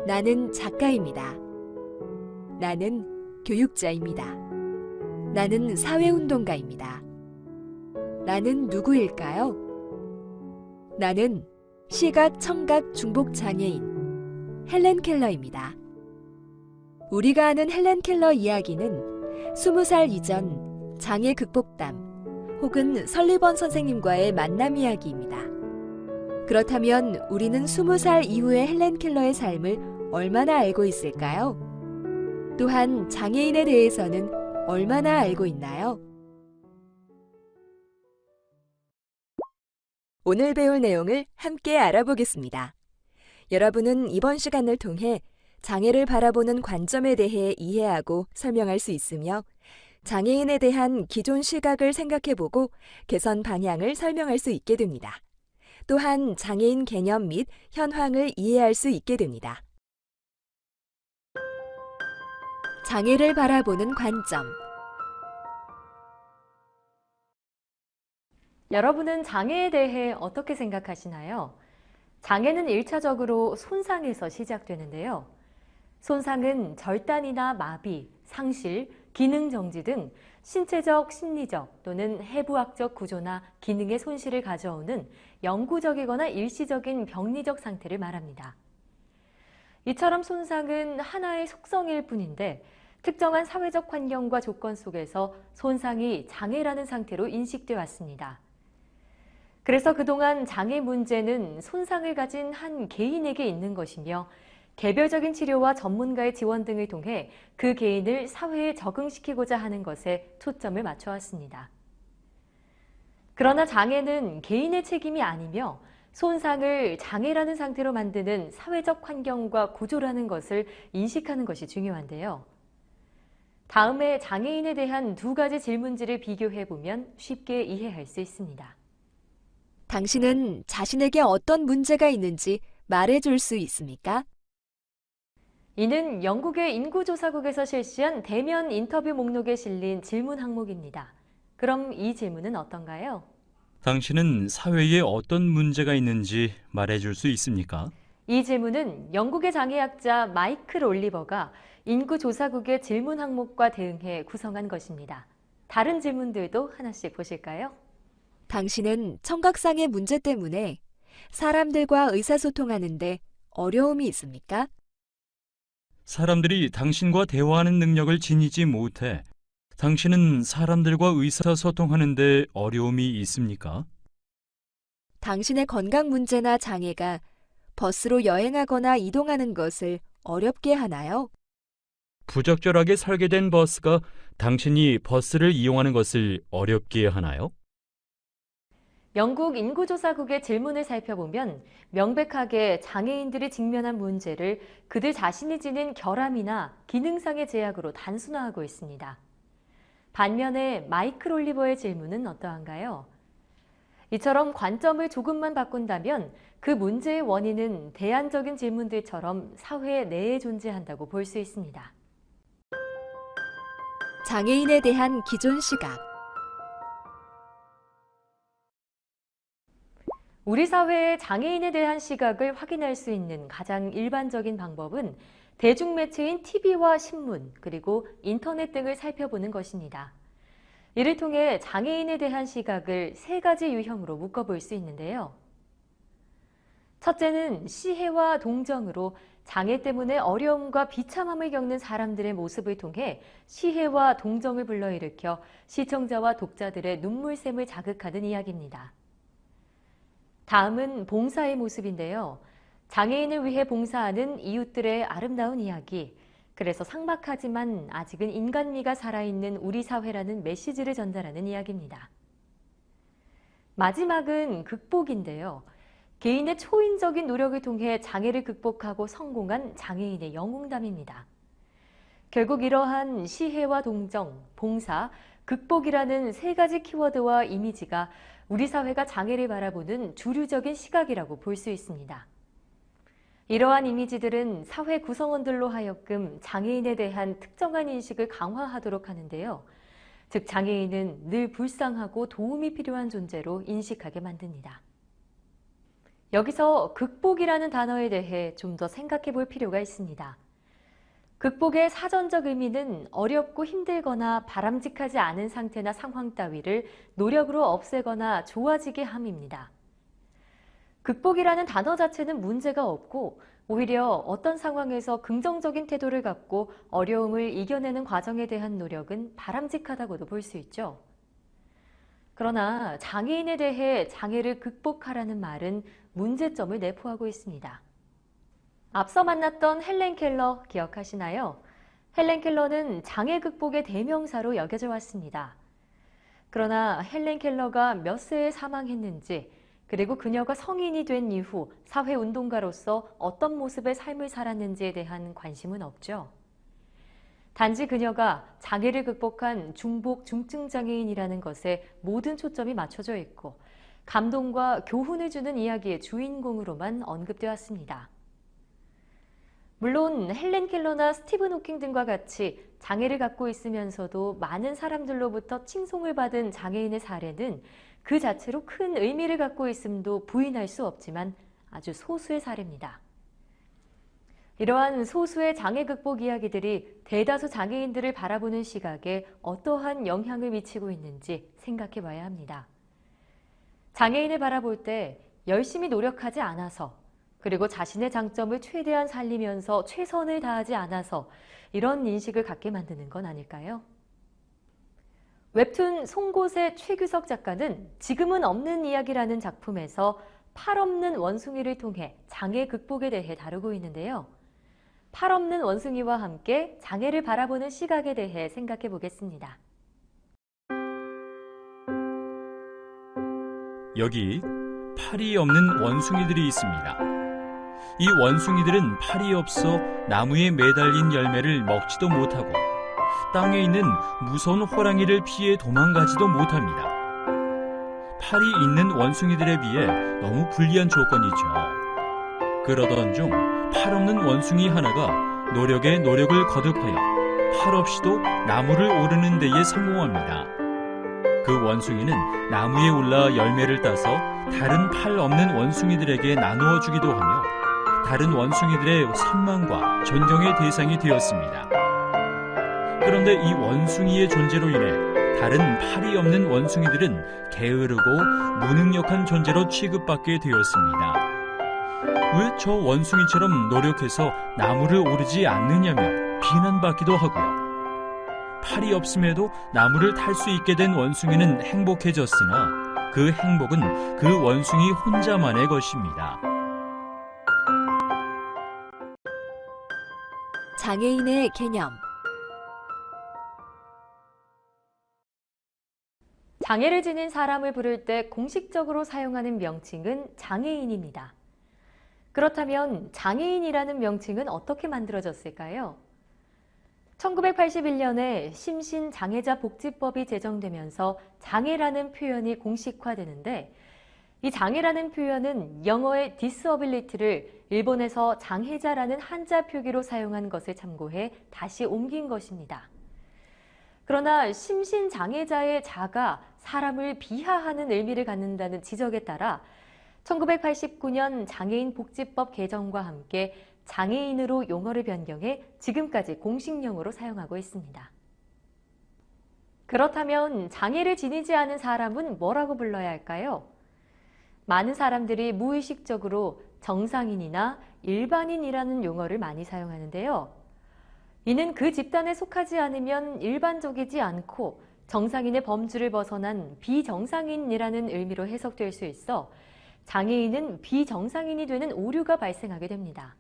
나는 작가입니다. 나는 교육자입니다. 나는 사회운동가입니다. 나는 누구일까요? 나는 시각, 청각, 중복 장애인 헬렌 켈러입니다. 우리가 아는 헬렌 켈러 이야기는 20살 이전 장애 극복담 혹은 설리번 선생님과의 만남 이야기입니다. 그렇다면 우리는 20살 이후의 헬렌 켈러의 삶을 얼마나 알고 있을까요? 또한 장애인에 대해서는 얼마나 알고 있나요? 오늘 배울 내용을 함께 알아보겠습니다. 여러분은 이번 시간을 통해 장애를 바라보는 관점에 대해 이해하고 설명할 수 있으며 장애인에 대한 기존 시각을 생각해보고 개선 방향을 설명할 수 있게 됩니다. 또한 장애인 개념 및 현황을 이해할 수 있게 됩니다. 장애를 바라보는 관점. 여러분은 장애에 대해 어떻게 생각하시나요? 장애는 1차적으로 손상에서 시작되는데요. 손상은 절단이나 마비, 상실, 기능 정지 등 신체적, 심리적 또는 해부학적 구조나 기능의 손실을 가져오는 영구적이거나 일시적인 병리적 상태를 말합니다. 이처럼 손상은 하나의 속성일 뿐인데 특정한 사회적 환경과 조건 속에서 손상이 장애라는 상태로 인식되어 왔습니다. 그래서 그동안 장애 문제는 손상을 가진 한 개인에게 있는 것이며 개별적인 치료와 전문가의 지원 등을 통해 그 개인을 사회에 적응시키고자 하는 것에 초점을 맞춰왔습니다. 그러나 장애는 개인의 책임이 아니며 손상을 장애라는 상태로 만드는 사회적 환경과 구조라는 것을 인식하는 것이 중요한데요. 다음에 장애인에 대한 두 가지 질문지를 비교해보면 쉽게 이해할 수 있습니다. 당신은 자신에게 어떤 문제가 있는지 말해줄 수 있습니까? 이는 영국의 인구조사국에서 실시한 대면 인터뷰 목록에 실린 질문 항목입니다. 그럼 이 질문은 어떤가요? 당신은 사회에 어떤 문제가 있는지 말해줄 수 있습니까? 이 질문은 영국의 장애학자 마이클 올리버가 인구조사국의 질문 항목과 대응해 구성한 것입니다. 다른 질문들도 하나씩 보실까요? 당신은 청각장애 문제 때문에 사람들과 의사소통하는데 어려움이 있습니까? 사람들이 당신과 대화하는 능력을 지니지 못해 당신은 사람들과 의사소통하는 데 어려움이 있습니까? 당신의 건강 문제나 장애가 버스로 여행하거나 이동하는 것을 어렵게 하나요? 부적절하게 설계된 버스가 당신이 버스를 이용하는 것을 어렵게 하나요? 영국 인구조사국의 질문을 살펴보면 명백하게 장애인들이 직면한 문제를 그들 자신이 지닌 결함이나 기능상의 제약으로 단순화하고 있습니다. 반면에 마이클 올리버의 질문은 어떠한가요? 이처럼 관점을 조금만 바꾼다면 그 문제의 원인은 대안적인 질문들처럼 사회 내에 존재한다고 볼 수 있습니다. 장애인에 대한 기존 시각. 우리 사회의 장애인에 대한 시각을 확인할 수 있는 가장 일반적인 방법은 대중매체인 TV와 신문, 그리고 인터넷 등을 살펴보는 것입니다. 이를 통해 장애인에 대한 시각을 세 가지 유형으로 묶어볼 수 있는데요. 첫째는 시혜와 동정으로 장애 때문에 어려움과 비참함을 겪는 사람들의 모습을 통해 시혜와 동정을 불러일으켜 시청자와 독자들의 눈물샘을 자극하는 이야기입니다. 다음은 봉사의 모습인데요. 장애인을 위해 봉사하는 이웃들의 아름다운 이야기, 그래서 삭막하지만 아직은 인간미가 살아있는 우리 사회라는 메시지를 전달하는 이야기입니다. 마지막은 극복인데요. 개인의 초인적인 노력을 통해 장애를 극복하고 성공한 장애인의 영웅담입니다. 결국 이러한 시혜와 동정, 봉사, 극복이라는 세 가지 키워드와 이미지가 우리 사회가 장애를 바라보는 주류적인 시각이라고 볼 수 있습니다. 이러한 이미지들은 사회 구성원들로 하여금 장애인에 대한 특정한 인식을 강화하도록 하는데요. 즉 장애인은 늘 불쌍하고 도움이 필요한 존재로 인식하게 만듭니다. 여기서 극복이라는 단어에 대해 좀 더 생각해 볼 필요가 있습니다. 극복의 사전적 의미는 어렵고 힘들거나 바람직하지 않은 상태나 상황 따위를 노력으로 없애거나 좋아지게 함입니다. 극복이라는 단어 자체는 문제가 없고 오히려 어떤 상황에서 긍정적인 태도를 갖고 어려움을 이겨내는 과정에 대한 노력은 바람직하다고도 볼 수 있죠. 그러나 장애인에 대해 장애를 극복하라는 말은 문제점을 내포하고 있습니다. 앞서 만났던 헬렌 켈러 기억하시나요? 헬렌 켈러는 장애 극복의 대명사로 여겨져 왔습니다. 그러나 헬렌 켈러가 몇 세에 사망했는지, 그리고 그녀가 성인이 된 이후 사회운동가로서 어떤 모습의 삶을 살았는지에 대한 관심은 없죠. 단지 그녀가 장애를 극복한 중복 중증 장애인이라는 것에 모든 초점이 맞춰져 있고 감동과 교훈을 주는 이야기의 주인공으로만 언급되었습니다. 물론 헬렌 켈러나 스티븐 호킹 등과 같이 장애를 갖고 있으면서도 많은 사람들로부터 칭송을 받은 장애인의 사례는 그 자체로 큰 의미를 갖고 있음도 부인할 수 없지만 아주 소수의 사례입니다. 이러한 소수의 장애 극복 이야기들이 대다수 장애인들을 바라보는 시각에 어떠한 영향을 미치고 있는지 생각해 봐야 합니다. 장애인을 바라볼 때 열심히 노력하지 않아서, 그리고 자신의 장점을 최대한 살리면서 최선을 다하지 않아서 이런 인식을 갖게 만드는 건 아닐까요? 웹툰 송곳의 최규석 작가는 지금은 없는 이야기라는 작품에서 팔 없는 원숭이를 통해 장애 극복에 대해 다루고 있는데요. 팔 없는 원숭이와 함께 장애를 바라보는 시각에 대해 생각해 보겠습니다. 여기 팔이 없는 원숭이들이 있습니다. 이 원숭이들은 팔이 없어 나무에 매달린 열매를 먹지도 못하고 땅에 있는 무서운 호랑이를 피해 도망가지도 못합니다. 팔이 있는 원숭이들에 비해 너무 불리한 조건이죠. 그러던 중 팔 없는 원숭이 하나가 노력에 노력을 거듭하여 팔 없이도 나무를 오르는 데에 성공합니다. 그 원숭이는 나무에 올라 열매를 따서 다른 팔 없는 원숭이들에게 나누어 주기도 하며 다른 원숭이들의 선망과 존경의 대상이 되었습니다. 그런데 이 원숭이의 존재로 인해 다른 팔이 없는 원숭이들은 게으르고 무능력한 존재로 취급받게 되었습니다. 왜 저 원숭이처럼 노력해서 나무를 오르지 않느냐며 비난받기도 하고요. 팔이 없음에도 나무를 탈 수 있게 된 원숭이는 행복해졌으나 그 행복은 그 원숭이 혼자만의 것입니다. 장애인의 개념. 장애를 지닌 사람을 부를 때 공식적으로 사용하는 명칭은 장애인입니다. 그렇다면 장애인이라는 명칭은 어떻게 만들어졌을까요? 1981년에 심신장애자 복지법이 제정되면서 장애라는 표현이 공식화되는데, 이 장애라는 표현은 영어의 disability를 일본에서 장애자라는 한자 표기로 사용한 것을 참고해 다시 옮긴 것입니다. 그러나 심신장애자의 자가 사람을 비하하는 의미를 갖는다는 지적에 따라 1989년 장애인 복지법 개정과 함께 장애인으로 용어를 변경해 지금까지 공식용어로 사용하고 있습니다. 그렇다면 장애를 지니지 않은 사람은 뭐라고 불러야 할까요? 많은 사람들이 무의식적으로 정상인이나 일반인이라는 용어를 많이 사용하는데요. 이는 그 집단에 속하지 않으면 일반적이지 않고 정상인의 범주를 벗어난 비정상인이라는 의미로 해석될 수 있어 장애인은 비정상인이 되는 오류가 발생하게 됩니다.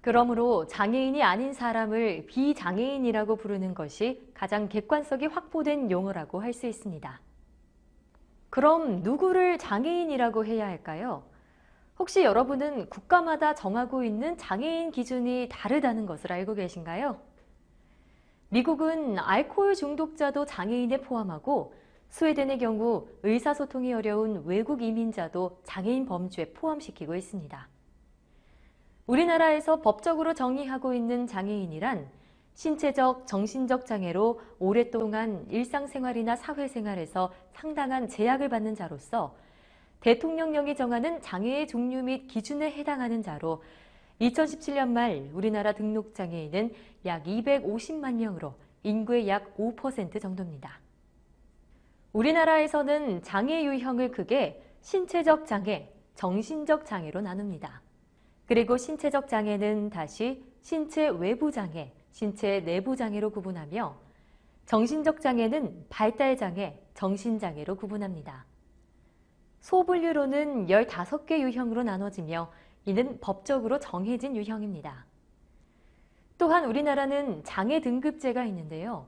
그러므로 장애인이 아닌 사람을 비장애인이라고 부르는 것이 가장 객관성이 확보된 용어라고 할 수 있습니다. 그럼 누구를 장애인이라고 해야 할까요? 혹시 여러분은 국가마다 정하고 있는 장애인 기준이 다르다는 것을 알고 계신가요? 미국은 알코올 중독자도 장애인에 포함하고 스웨덴의 경우 의사소통이 어려운 외국 이민자도 장애인 범주에 포함시키고 있습니다. 우리나라에서 법적으로 정의하고 있는 장애인이란 신체적, 정신적 장애로 오랫동안 일상생활이나 사회생활에서 상당한 제약을 받는 자로서 대통령령이 정하는 장애의 종류 및 기준에 해당하는 자로 2017년 말 우리나라 등록 장애인은 약 250만 명으로 인구의 약 5% 정도입니다. 우리나라에서는 장애 유형을 크게 신체적 장애, 정신적 장애로 나눕니다. 그리고 신체적 장애는 다시 신체 외부 장애, 신체 내부 장애로 구분하며 정신적 장애는 발달 장애, 정신 장애로 구분합니다. 소분류로는 15개 유형으로 나눠지며 이는 법적으로 정해진 유형입니다. 또한 우리나라는 장애 등급제가 있는데요.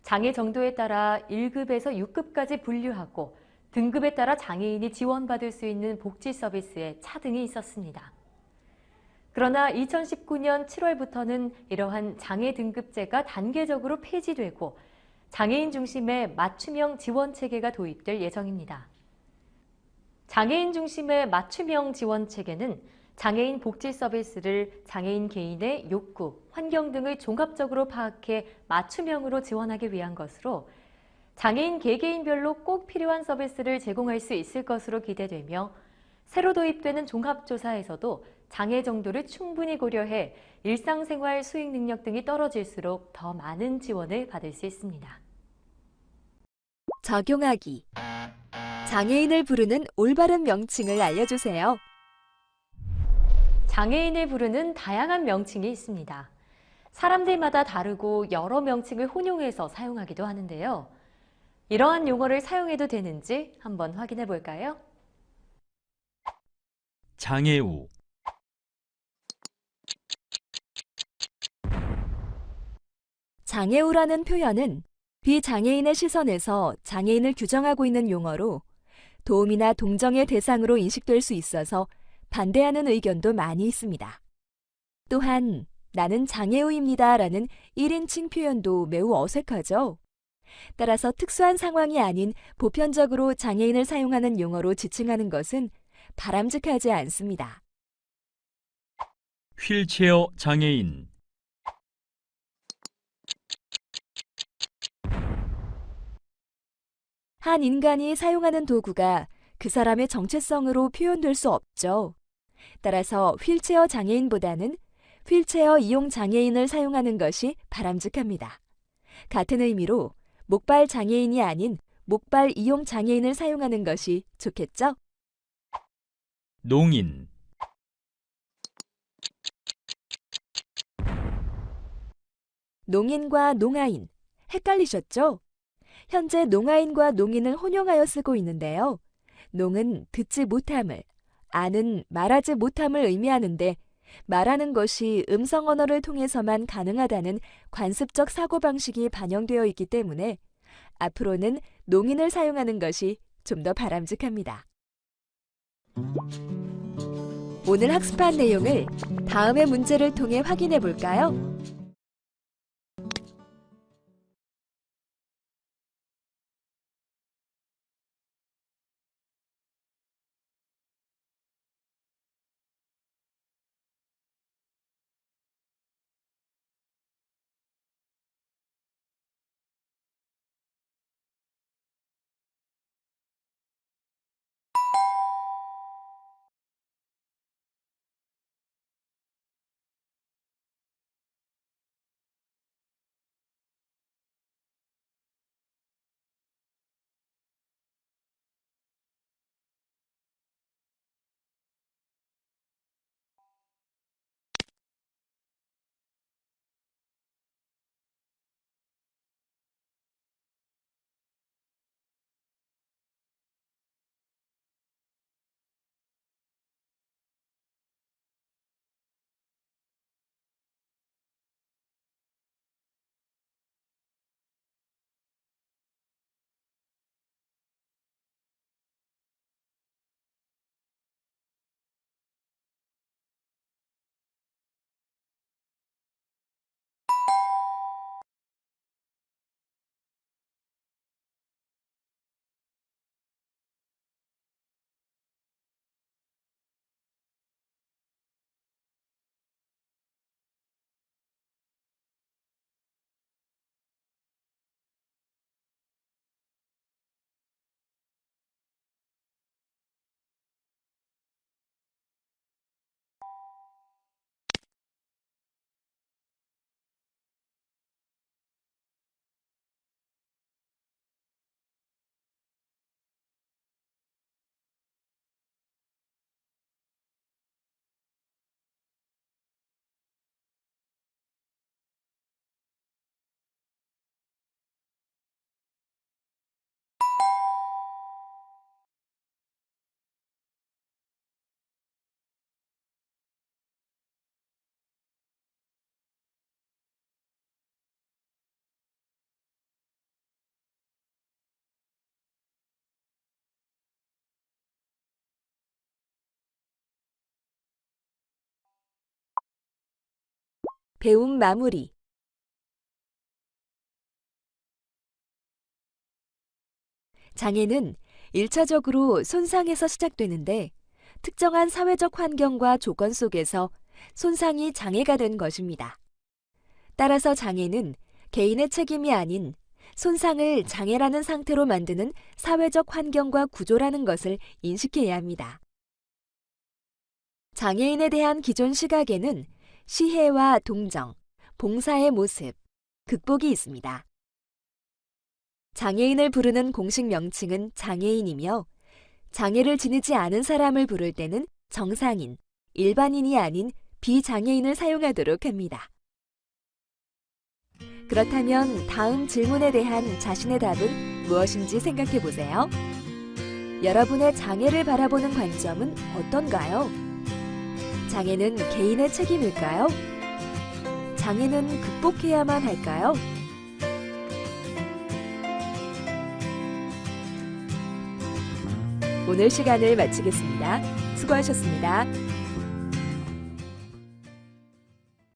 장애 정도에 따라 1급에서 6급까지 분류하고 등급에 따라 장애인이 지원받을 수 있는 복지 서비스에 차등이 있었습니다. 그러나 2019년 7월부터는 이러한 장애 등급제가 단계적으로 폐지되고 장애인 중심의 맞춤형 지원 체계가 도입될 예정입니다. 장애인 중심의 맞춤형 지원 체계는 장애인 복지 서비스를 장애인 개인의 욕구, 환경 등을 종합적으로 파악해 맞춤형으로 지원하기 위한 것으로 장애인 개개인별로 꼭 필요한 서비스를 제공할 수 있을 것으로 기대되며 새로 도입되는 종합조사에서도 장애 정도를 충분히 고려해 일상생활 수행 능력 등이 떨어질수록 더 많은 지원을 받을 수 있습니다. 적용하기. 장애인을 부르는 올바른 명칭을 알려주세요. 장애인을 부르는 다양한 명칭이 있습니다. 사람들마다 다르고 여러 명칭을 혼용해서 사용하기도 하는데요. 이러한 용어를 사용해도 되는지 한번 확인해 볼까요? 장애우, 장애우라는 표현은 비장애인의 시선에서 장애인을 규정하고 있는 용어로 도움이나 동정의 대상으로 인식될 수 있어서 반대하는 의견도 많이 있습니다. 또한 나는 장애우입니다 라는 1인칭 표현도 매우 어색하죠. 따라서 특수한 상황이 아닌 보편적으로 장애인을 사용하는 용어로 지칭하는 것은 바람직하지 않습니다. 휠체어 장애인, 한 인간이 사용하는 도구가 그 사람의 정체성으로 표현될 수 없죠. 따라서 휠체어 장애인보다는 휠체어 이용 장애인을 사용하는 것이 바람직합니다. 같은 의미로 목발 장애인이 아닌 목발 이용 장애인을 사용하는 것이 좋겠죠? 농인, 농인과 농아인, 헷갈리셨죠? 현재 농아인과 농인을 혼용하여 쓰고 있는데요. 농은 듣지 못함을, 아는 말하지 못함을 의미하는데 말하는 것이 음성 언어를 통해서만 가능하다는 관습적 사고방식이 반영되어 있기 때문에 앞으로는 농인을 사용하는 것이 좀 더 바람직합니다. 오늘 학습한 내용을 다음의 문제를 통해 확인해 볼까요? 배움 마무리. 장애는 1차적으로 손상에서 시작되는데 특정한 사회적 환경과 조건 속에서 손상이 장애가 된 것입니다. 따라서 장애는 개인의 책임이 아닌 손상을 장애라는 상태로 만드는 사회적 환경과 구조라는 것을 인식해야 합니다. 장애인에 대한 기존 시각에는 시혜와 동정, 봉사의 모습, 극복이 있습니다. 장애인을 부르는 공식 명칭은 장애인이며 장애를 지니지 않은 사람을 부를 때는 정상인, 일반인이 아닌 비장애인을 사용하도록 합니다. 그렇다면 다음 질문에 대한 자신의 답은 무엇인지 생각해 보세요. 여러분의 장애를 바라보는 관점은 어떤가요? 장애는 개인의 책임일까요? 장애는 극복해야만 할까요? 오늘 시간을 마치겠습니다. 수고하셨습니다.